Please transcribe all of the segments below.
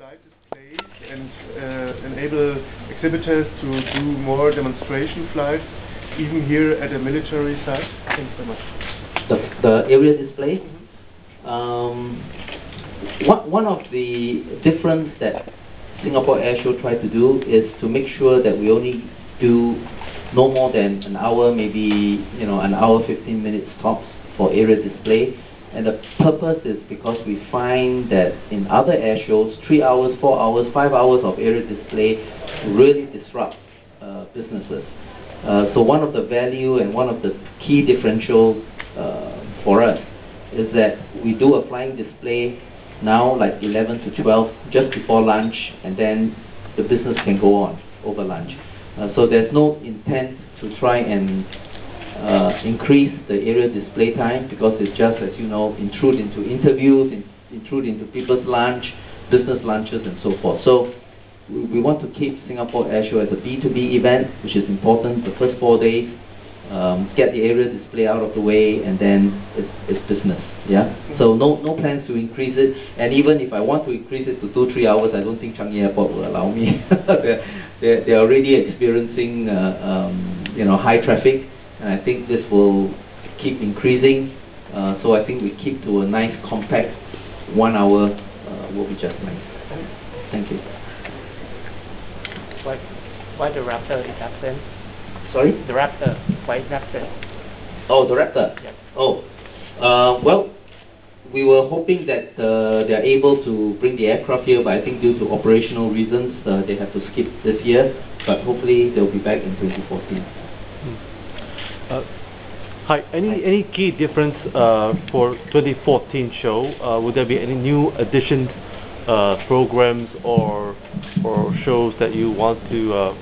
slide displays and enable exhibitors to do more demonstration flights, even here at a military site? Thanks so much. The area display? One of the difference that Singapore Air Show tried to do is to make sure that we only do no more than an hour, maybe an hour 15 minutes tops for area display. And the purpose is because we find that in other air shows, 3 hours, 4 hours, 5 hours of area display really disrupt businesses. So one of the value and one of the key differentials for us is that we do a flying display now like 11 to 12 just before lunch, and then the business can go on over lunch. So there's no intent to try and increase the area display time, because it's just, as you know, intrude into interviews, intrude into people's lunch, business lunches and so forth. So we want to keep Singapore Air Show as a B2B event, which is important. The first 4 days, get the area display out of the way, and then it's business. Yeah. So no plans to increase it. And even if I want to increase it to 2-3 hours, I don't think Changi Airport will allow me. they're already experiencing high traffic, and I think this will keep increasing. So I think we keep to a nice compact 1 hour will be just nice. Thank you. Why the Raptor is absent? Sorry? The Raptor. Why Raptor? Oh, the Raptor? Yes. Oh, well, we were hoping that they're able to bring the aircraft here, but I think due to operational reasons, they have to skip this year. But hopefully they'll be back in 2014. Hi. Any key difference for 2014 show? Would there be any new additions, programs or shows that you want to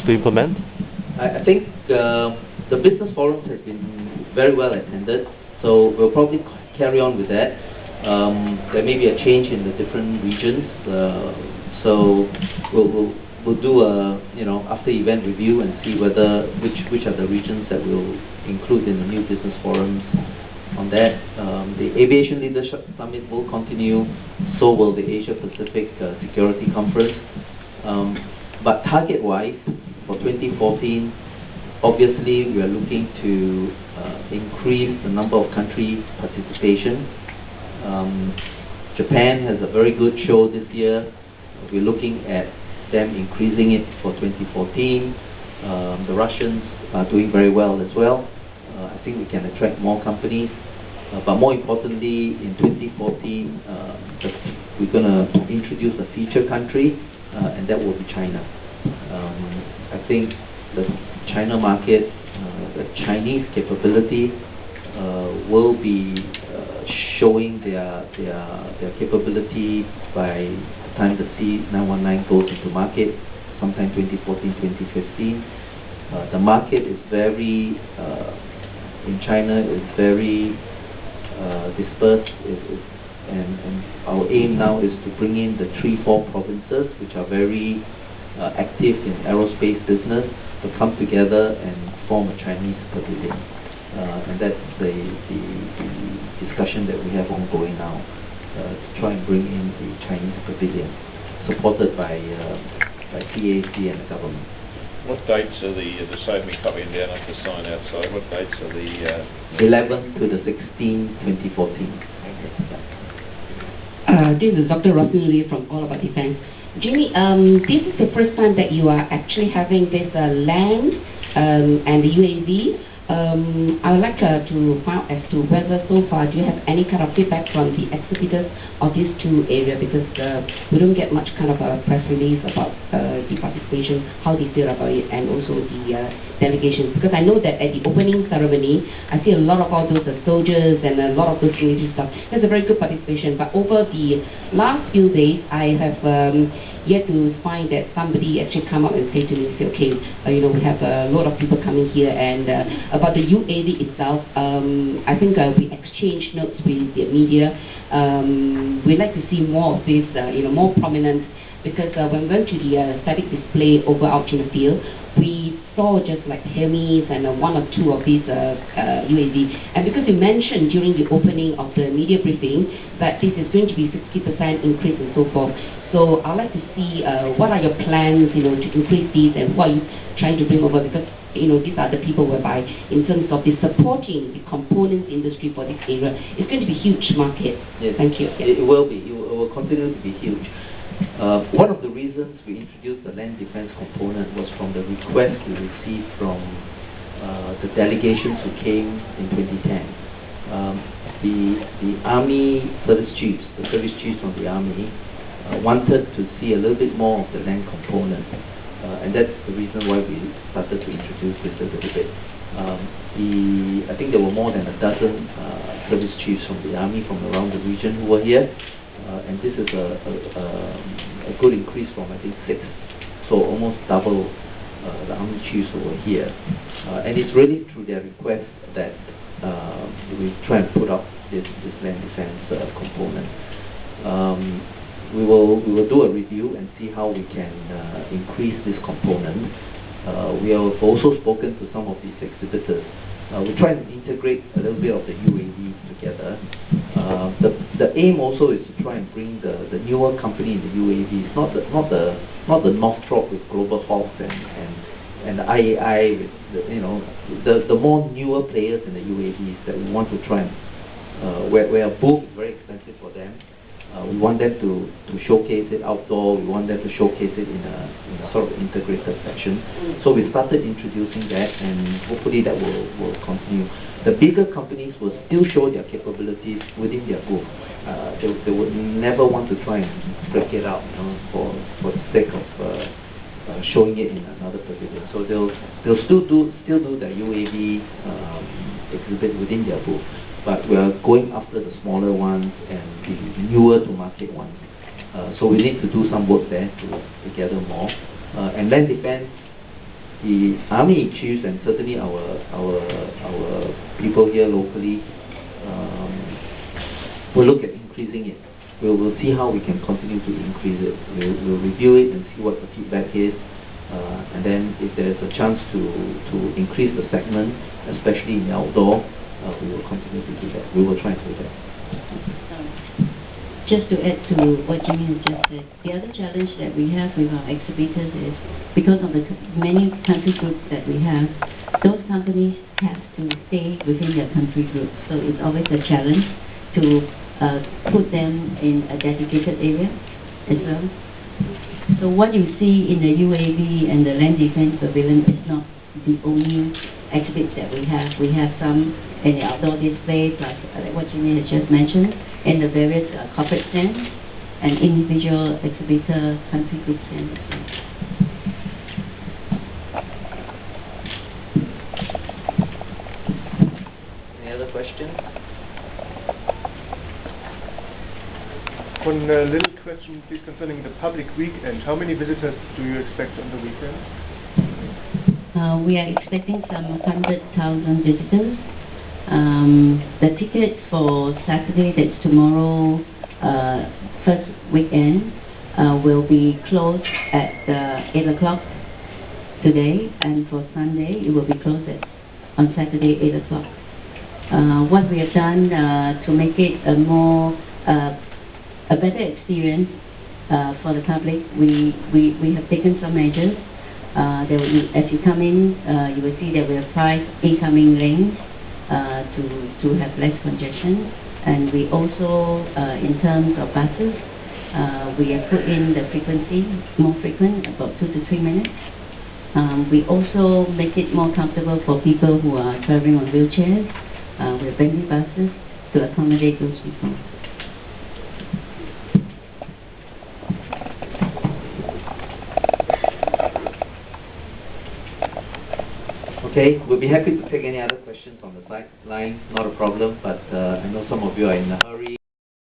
implement? I think the business forums have been very well attended, so we'll probably carry on with that. There may be a change in the different regions, so we'll do a after event review and see whether which are the regions that we'll include in the new business forums. On that, the Aviation Leadership Summit will continue, so will the Asia Pacific Security Conference. But target-wise, for 2014, obviously we are looking to increase the number of country participation. Japan has a very good show this year. We're looking at them increasing it for 2014. The Russians are doing very well as well. I think we can attract more companies. But more importantly, in 2014, we're going to introduce a feature country, and that will be China. I think the China market, the Chinese capability will be showing their capability by the time the C919 goes into market, sometime 2014, 2015. The market is very, in China, is very dispersed, and our aim now is to bring in the 3-4 provinces which are very active in aerospace business to come together and form a Chinese pavilion. And that's the discussion that we have ongoing now, to try and bring in the Chinese pavilion, supported by CAC and the government. What dates are the save me copy and down at the sign outside? What dates are the 11th to the 16th, 2014. This is Dr. Robin Lee from All About Defense. Jimmy, this is the first time that you are actually having this land and the UAV. I would like to find out as to whether so far do you have any kind of feedback from the exhibitors of these two areas, because we don't get much kind of a press release about the participation, how they feel about it, and also the delegations. Because I know that at the opening ceremony, I see a lot of all those soldiers and a lot of those military stuff. There's a very good participation, but over the last few days, I have yet to find that somebody actually come up and say to me, okay, we have a lot of people coming here, and about the UAV itself, I think we exchanged notes with the media. We'd like to see more of this, more prominent because when we went to the static display over out in the field, we saw just like Hermes and one or two of these UAV. And because you mentioned during the opening of the media briefing that this is going to be 60% increase and so forth. So I'd like to see what are your plans, to increase these, and what are you trying to bring over, because these are the people whereby in terms of the supporting the components industry for this area, it's going to be a huge market. Yes. Thank you. It will be. It will continue to be huge. One of the reasons we introduced the land defense component was from the request we received from the delegations who came in 2010. The Army service chiefs, the service chiefs from the Army, wanted to see a little bit more of the land component. And that's the reason why we started to introduce this a little bit. I think there were more than a dozen service chiefs from the Army from around the region who were here. And this is a good increase from, I think, 6. So almost double the Army chiefs who were here. And it's really through their request that we try and put up this land defense component. We will do a review and see how we can increase this component. We have also spoken to some of these exhibitors. We try and integrate a little bit of the UAV together. The aim also is to try and bring the newer company in the UAVs, not the Northrop with Global Hawks and the IAI with the more newer players in the UAVs that we want to try and where a booth is very expensive for them. We want them to showcase it outdoor. We want them to showcase it in a sort of integrated fashion. So we started introducing that, and hopefully that will continue. The bigger companies will still show their capabilities within their booth. They would never want to try and break it out, for the sake of showing it in another pavilion. So they'll still do the UAV exhibit within their booth. But we are going after the smaller ones and the newer to market ones. So we need to do some work there to gather more. And land defense, the Army chiefs and certainly our people here locally will look at increasing it. We'll see how we can continue to increase it. We'll review it and see what the feedback is. And then if there's a chance to increase the segment, especially in the outdoor, we will continue to do that. We will try to do that. Just to add to what Jimmy has just said, the other challenge that we have with our exhibitors is because of the many country groups that we have, those companies have to stay within their country group. So it's always a challenge to put them in a dedicated area as well. So what you see in the UAV and the land defense pavilion is not the only exhibits that we have. We have some in the outdoor display, plus like what Jimmy has just mentioned, in the various corporate stands and individual exhibitor country group stands. Any other questions? One little question, please, concerning the public weekend. How many visitors do you expect on the weekend? We are expecting some 100,000 visitors. The tickets for Saturday, that's tomorrow, first weekend, will be closed at 8 o'clock today, and for Sunday it will be closed on Saturday 8 o'clock. What we have done to make it a better experience for the public, we have taken some measures. As you come in, you will see that we have 5 incoming lanes to have less congestion. And we also, in terms of buses, we have put in the frequency, more frequent, about 2 to 3 minutes. We also make it more comfortable for people who are traveling on wheelchairs. We have bendy buses to accommodate those people. Okay, we'll be happy to take any other questions on the sideline, not a problem, but I know some of you are in a hurry.